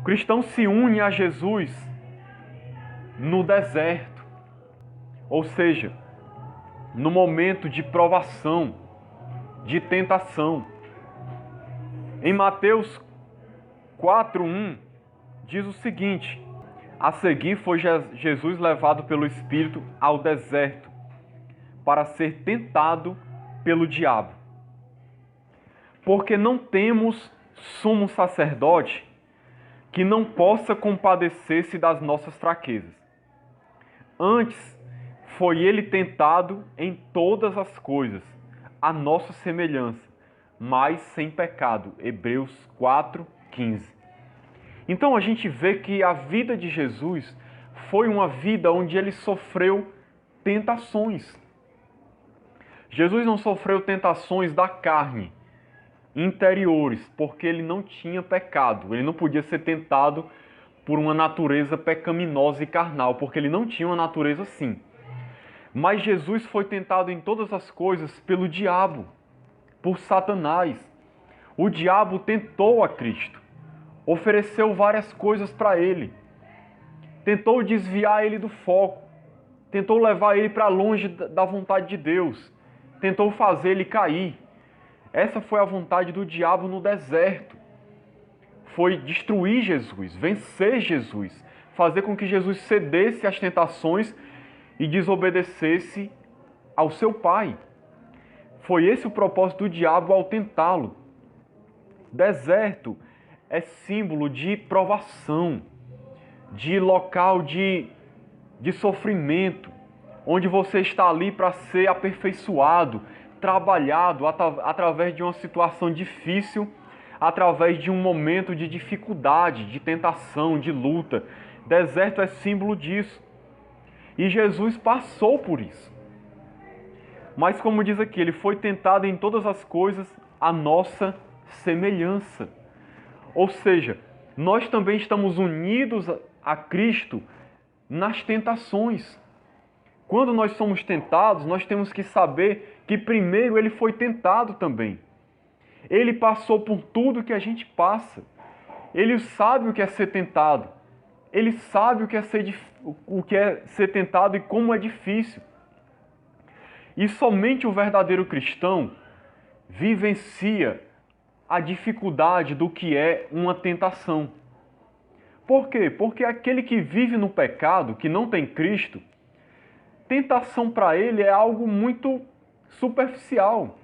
O cristão se une a Jesus no deserto, ou seja, no momento de provação, de tentação. Em Mateus 4:1 diz o seguinte: a seguir foi Jesus levado pelo Espírito ao deserto para ser tentado pelo diabo. Porque não temos sumo sacerdote que não possa compadecer-se das nossas fraquezas. Antes, foi ele tentado em todas as coisas, à nossa semelhança, mas sem pecado. Hebreus 4:15. Então a gente vê que a vida de Jesus foi uma vida onde ele sofreu tentações. Jesus não sofreu tentações da carne, interiores, porque ele não tinha pecado. Ele não podia ser tentado por uma natureza pecaminosa e carnal, porque ele não tinha uma natureza assim. Mas Jesus foi tentado em todas as coisas pelo diabo, por Satanás. O diabo tentou a Cristo, ofereceu várias coisas para ele, tentou desviar ele do foco, tentou levar ele para longe da vontade de Deus, tentou fazer ele cair. Essa foi a vontade do diabo no deserto. Foi destruir Jesus, vencer Jesus, fazer com que Jesus cedesse às tentações e desobedecesse ao seu Pai. Foi esse o propósito do diabo ao tentá-lo. Deserto é símbolo de provação, de local de sofrimento, onde você está ali para ser aperfeiçoado, trabalhado através de uma situação difícil, através de um momento de dificuldade, de tentação, de luta. Deserto é símbolo disso. E Jesus passou por isso. Mas como diz aqui, ele foi tentado em todas as coisas à nossa semelhança. Ou seja, nós também estamos unidos a Cristo nas tentações. Quando nós somos tentados, nós temos que saber que primeiro ele foi tentado também. Ele passou por tudo que a gente passa. Ele sabe o que é ser tentado. Ele sabe o que é ser tentado e como é difícil. E somente o verdadeiro cristão vivencia a dificuldade do que é uma tentação. Por quê? Porque aquele que vive no pecado, que não tem Cristo, tentação para ele é algo muito superficial,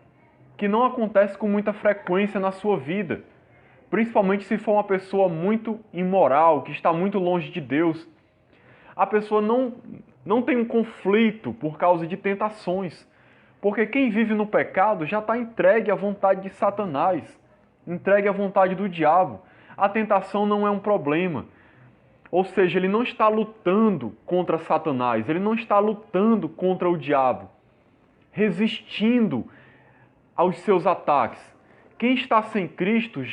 que não acontece com muita frequência na sua vida. Principalmente se for uma pessoa muito imoral, que está muito longe de Deus. A pessoa não tem um conflito por causa de tentações. Porque quem vive no pecado já está entregue à vontade de Satanás, entregue à vontade do diabo. A tentação não é um problema. Ou seja, ele não está lutando contra Satanás, ele não está lutando contra o diabo, resistindo aos seus ataques. Quem está sem Cristo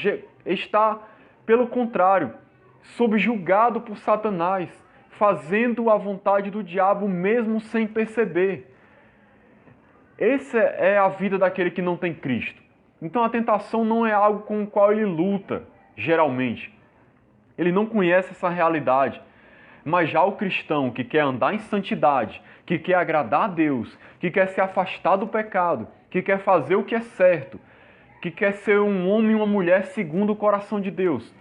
está, pelo contrário, subjugado por Satanás, fazendo a vontade do diabo mesmo sem perceber. Essa é a vida daquele que não tem Cristo. Então a tentação não é algo com o qual ele luta, geralmente. Ele não conhece essa realidade. Mas já o cristão que quer andar em santidade, que quer agradar a Deus, que quer se afastar do pecado, que quer fazer o que é certo, que quer ser um homem e uma mulher segundo o coração de Deus.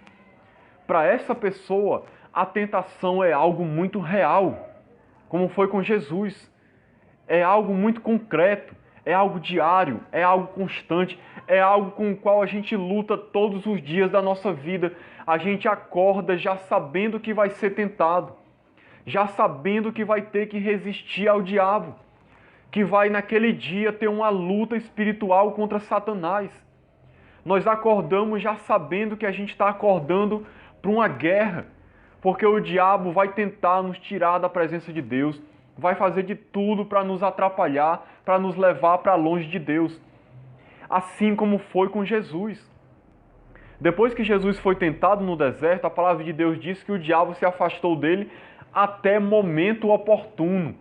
Para essa pessoa, a tentação é algo muito real, como foi com Jesus. É algo muito concreto, é algo diário, é algo constante, é algo com o qual a gente luta todos os dias da nossa vida. A gente acorda já sabendo que vai ser tentado, já sabendo que vai ter que resistir ao diabo, que vai naquele dia ter uma luta espiritual contra Satanás. Nós acordamos já sabendo que a gente está acordando para uma guerra, porque o diabo vai tentar nos tirar da presença de Deus, vai fazer de tudo para nos atrapalhar, para nos levar para longe de Deus. Assim como foi com Jesus. Depois que Jesus foi tentado no deserto, a palavra de Deus diz que o diabo se afastou dele até momento oportuno.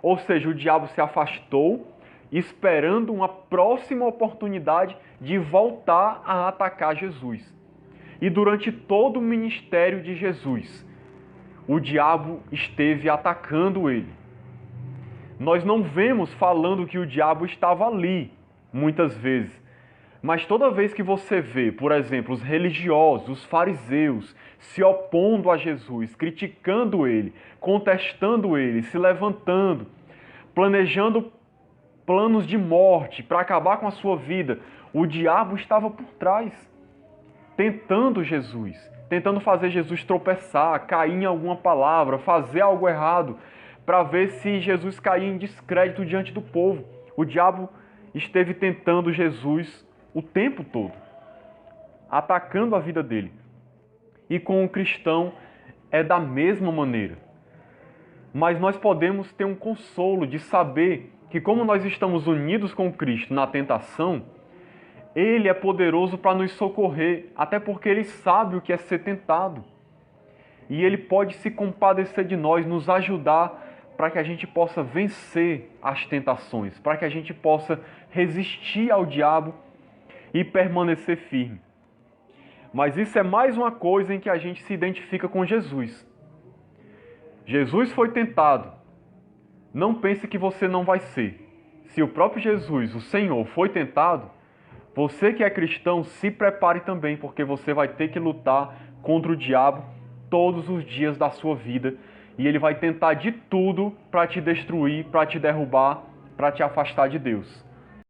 Ou seja, o diabo se afastou esperando uma próxima oportunidade de voltar a atacar Jesus. E durante todo o ministério de Jesus, o diabo esteve atacando ele. Nós não vemos falando que o diabo estava ali, muitas vezes. Mas toda vez que você vê, por exemplo, os religiosos, os fariseus, se opondo a Jesus, criticando ele, contestando ele, se levantando, planejando planos de morte para acabar com a sua vida, o diabo estava por trás, tentando Jesus, tentando fazer Jesus tropeçar, cair em alguma palavra, fazer algo errado, para ver se Jesus caía em descrédito diante do povo. O diabo esteve tentando Jesus o tempo todo, atacando a vida dele. E com o cristão é da mesma maneira. Mas nós podemos ter um consolo de saber que, como nós estamos unidos com Cristo na tentação, Ele é poderoso para nos socorrer, até porque Ele sabe o que é ser tentado. E Ele pode se compadecer de nós, nos ajudar para que a gente possa vencer as tentações, para que a gente possa resistir ao diabo e permanecer firme. Mas isso é mais uma coisa em que a gente se identifica com Jesus. Jesus foi tentado. Não pense que você não vai ser. Se o próprio Jesus, o Senhor, foi tentado, você que é cristão, se prepare também, porque você vai ter que lutar contra o diabo todos os dias da sua vida. E ele vai tentar de tudo para te destruir, para te derrubar, para te afastar de Deus.